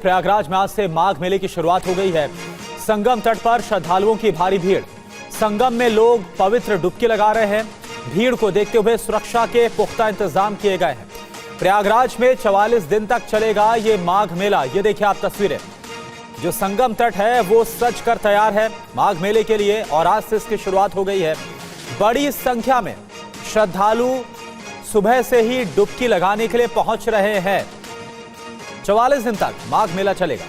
प्रयागराज में आज से माघ मेले की शुरुआत हो गई है। संगम तट पर श्रद्धालुओं की भारी भीड़। संगम में लोग पवित्र डुबकी लगा रहे हैं। भीड़ को देखते हुए सुरक्षा के पुख्ता इंतजाम किए गए हैं। प्रयागराज में 44 दिन तक चलेगा ये माघ मेला। ये देखिए आप तस्वीरें। जो संगम तट है वो सज कर तैयार है माघ मेले के लिए और आज से इसकी शुरुआत हो गई है। बड़ी संख्या में श्रद्धालु सुबह से ही डुबकी लगाने के लिए पहुंच रहे हैं। 44 दिन तक माघ मेला चलेगा।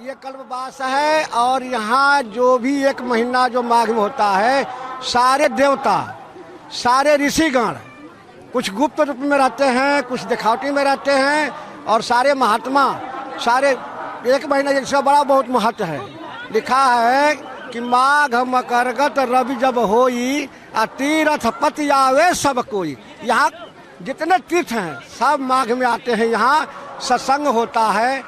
ये कल्पवास है और यहाँ जो भी एक महीना जो माघ में होता है, सारे देवता, सारे ऋषिगण कुछ गुप्त रूप में रहते हैं, कुछ दिखावटी में रहते हैं और सारे महात्मा, सारे एक महीना जिसका बड़ा बहुत महत्व है। लिखा है कि माघ मकरगत रवि जब होई तीरथ पति आवे सब कोई। यहाँ जितने तीर्थ हैं सब माघ में आते हैं। यहाँ सत्संग होता है।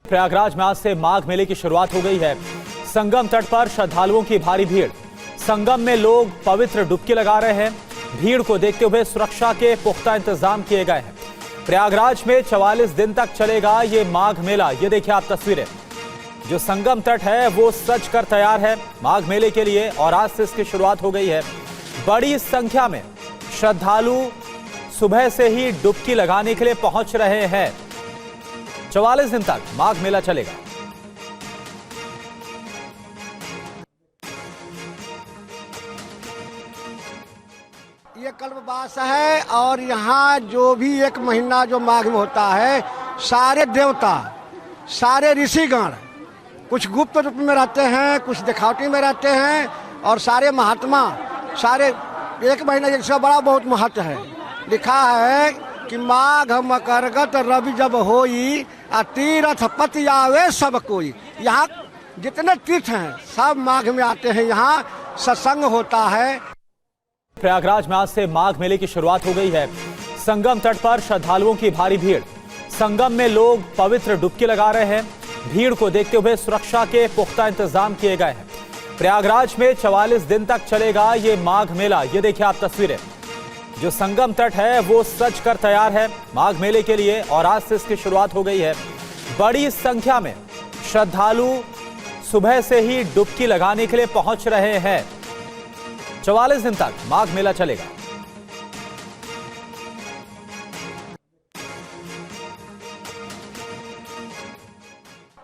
प्रयागराज में आज से माघ मेले की शुरुआत हो गई है। संगम तट पर श्रद्धालुओं की भारी भीड़। संगम में लोग पवित्र डुबकी लगा रहे हैं। भीड़ को देखते हुए सुरक्षा के पुख्ता इंतजाम किए गए हैं। प्रयागराज में 44 दिन तक चलेगा ये माघ मेला। ये देखिए आप तस्वीरें। जो संगम तट है वो सज कर तैयार है माघ मेले के लिए और आज से इसकी शुरुआत हो गई है। बड़ी संख्या में श्रद्धालु सुबह से ही डुबकी लगाने के लिए पहुंच रहे हैं। 44 दिन तक माघ मेला चलेगा। ये कल्पवास है और यहाँ जो भी एक महीना जो माघ में होता है, सारे देवता, सारे ऋषिगण कुछ गुप्त रूप में रहते हैं, कुछ दिखावटी में रहते हैं और सारे महात्मा, सारे एक महीना जिसका बड़ा बहुत महत्व है। लिखा है कि माघ मकरगत रवि जब होई तीरथ पति आवे सब कोई। यहाँ जितने तीर्थ हैं सब माघ में आते हैं। यहाँ सत्संग होता है। प्रयागराज में आज से माघ मेले की शुरुआत हो गई है। संगम तट पर श्रद्धालुओं की भारी भीड़। संगम में लोग पवित्र डुबकी लगा रहे हैं। भीड़ को देखते हुए सुरक्षा के पुख्ता इंतजाम किए गए हैं। प्रयागराज में 44 दिन तक चलेगा ये माघ मेला। ये देखिए आप तस्वीरें। जो संगम तट है वो सज कर तैयार है माघ मेले के लिए और आज से इसकी शुरुआत हो गई है। बड़ी संख्या में श्रद्धालु सुबह से ही डुबकी लगाने के लिए पहुंच रहे हैं। 44 दिन तक माघ मेला चलेगा।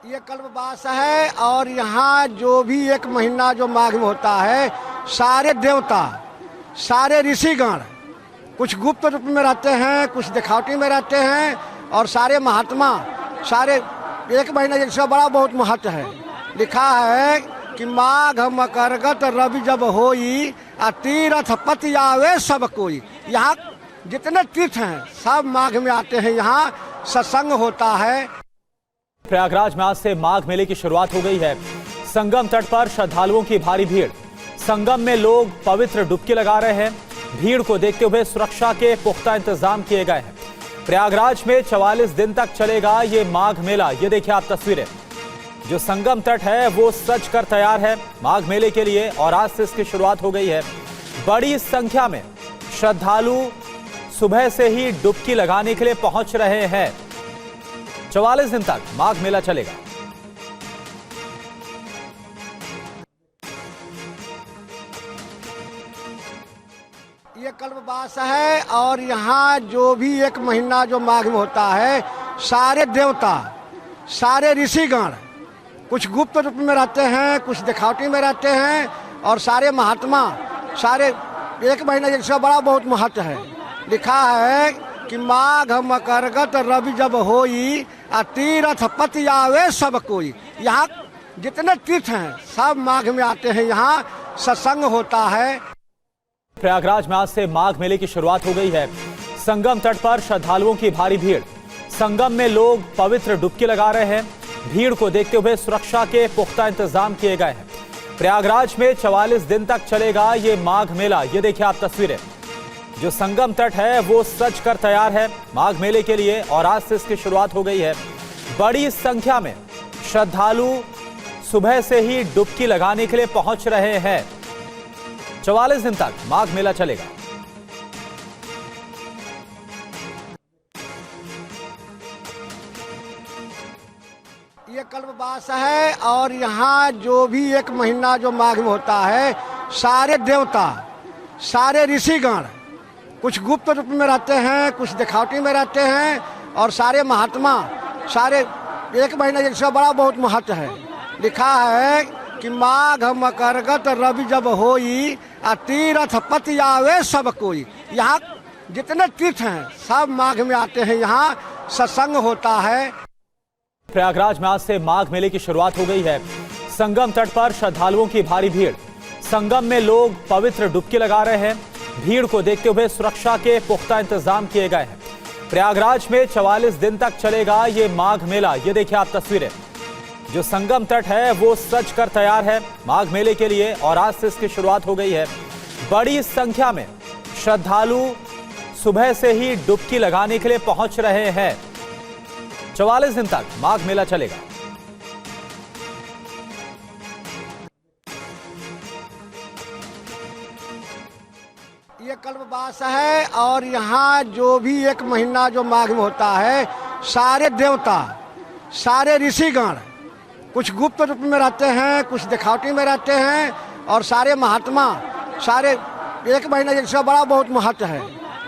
ये कल्पवास है और यहाँ जो भी एक महीना जो माघ में होता है, सारे देवता, सारे ऋषिगण कुछ गुप्त रूप में रहते हैं, कुछ दिखावटी में रहते हैं और सारे महात्मा, सारे एक महीना जिसका बड़ा बहुत महत्व है। लिखा है कि माघ मकरगत रवि जब होई तीरथ पति आवे सब कोई। यहाँ जितने तीर्थ हैं सब माघ में आते हैं। यहाँ सत्संग होता है। प्रयागराज में आज से माघ मेले की शुरुआत हो गई है। संगम तट पर श्रद्धालुओं की भारी भीड़। संगम में लोग पवित्र डुबकी लगा रहे हैं। भीड़ को देखते हुए सुरक्षा के पुख्ता इंतजाम किए गए हैं। प्रयागराज में 44 दिन तक चलेगा ये माघ मेला। ये देखिए आप तस्वीरें। जो संगम तट है वो सज कर तैयार है माघ मेले के लिए और आज से इसकी शुरुआत हो गई है। बड़ी संख्या में श्रद्धालु सुबह से ही डुबकी लगाने के लिए पहुंच रहे हैं। 44 दिन तक माघ मेला चलेगा। ये कल्पवास है और यहाँ जो भी एक महीना जो माघ में होता है, सारे देवता, सारे ऋषिगण कुछ गुप्त रूप में रहते हैं, कुछ दिखावटी में रहते हैं और सारे महात्मा, सारे एक महीना जिसका बड़ा बहुत महत्व है। लिखा है कि माघ मकरगत रवि जब होई तीरथ पति आवे सब कोई। यहाँ जितने तीर्थ हैं सब माघ में आते हैं। यहाँ सत्संग होता है। प्रयागराज में आज से माघ मेले की शुरुआत हो गई है। संगम तट पर श्रद्धालुओं की भारी भीड़। संगम में लोग पवित्र डुबकी लगा रहे हैं। भीड़ को देखते हुए सुरक्षा के पुख्ता इंतजाम किए गए हैं। प्रयागराज में 44 दिन तक चलेगा ये माघ मेला। ये देखिए आप तस्वीरें। जो संगम तट है वो सज कर तैयार है माघ मेले के लिए और आज से इसकी शुरुआत हो गई है। बड़ी संख्या में श्रद्धालु सुबह से ही डुबकी लगाने के लिए पहुंच रहे हैं। 44 दिन तक माघ मेला चलेगा। कल्पवास है और यहाँ जो भी एक महीना जो माघ में होता है, सारे देवता, सारे ऋषिगण, कुछ गुप्त रूप में रहते हैं, कुछ दिखावटी में रहते हैं, और सारे महात्मा, सारे एक महीना इसका बड़ा बहुत महत्व है। लिखा है कि माघ मकरगत रवि जब होई, तीरथ पति आवे सब कोई। यहाँ जितने तीर्थ हैं सब माघ में आते हैं, यहाँ सत्संग होता है। प्रयागराज में आज से माघ मेले की शुरुआत हो गई है। संगम तट पर श्रद्धालुओं की भारी भीड़। संगम में लोग पवित्र डुबकी लगा रहे हैं। भीड़ को देखते हुए सुरक्षा के पुख्ता इंतजाम किए गए हैं। प्रयागराज में 44 दिन तक चलेगा ये माघ मेला। ये देखिए आप तस्वीरें। जो संगम तट है वो सज कर तैयार है माघ मेले के लिए और आज से इसकी शुरुआत हो गई है। बड़ी संख्या में श्रद्धालु सुबह से ही डुबकी लगाने के लिए पहुंच रहे हैं। 44 दिन तक माघ मेला चलेगा। ये कल्पवास है और यहाँ जो भी एक महीना जो माघ में होता है, सारे देवता, सारे ऋषिगण, कुछ गुप्त रूप में रहते हैं, कुछ दिखावटी में रहते हैं, और सारे महात्मा, सारे एक महीना इसका बड़ा बहुत महत्व है।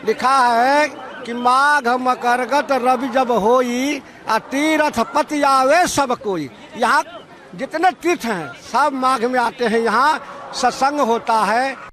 लिखा है कि माघ मकरगत रवि जब होई, तीरथ पति आवे सब कोई। यहाँ जितने तीर्थ हैं सब माघ में आते हैं, यहाँ सत्संग होता है।